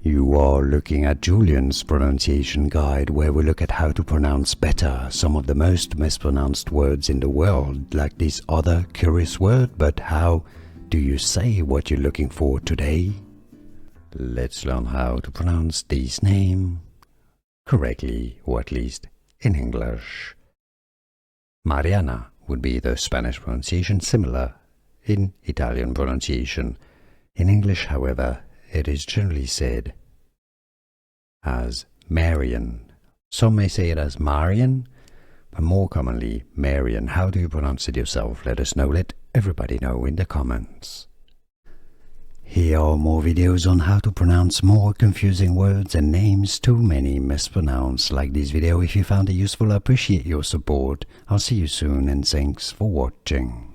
You are looking at Julian's pronunciation guide, where we look at how to pronounce better some of the most mispronounced words in the world, like this other curious word. But how do you say what you're looking for today? Let's learn how to pronounce this name correctly, or at least in English. Mariana would be the Spanish pronunciation, similar in Italian pronunciation. In English, however, it is generally said as Marian. Some may say it as Marian, but more commonly Marian. How do you pronounce it yourself? Let us know. Let everybody know in the comments. Here are more videos on how to pronounce more confusing words and names too many mispronounced. Like this video if you found it useful. I appreciate your support. I'll see you soon and thanks for watching.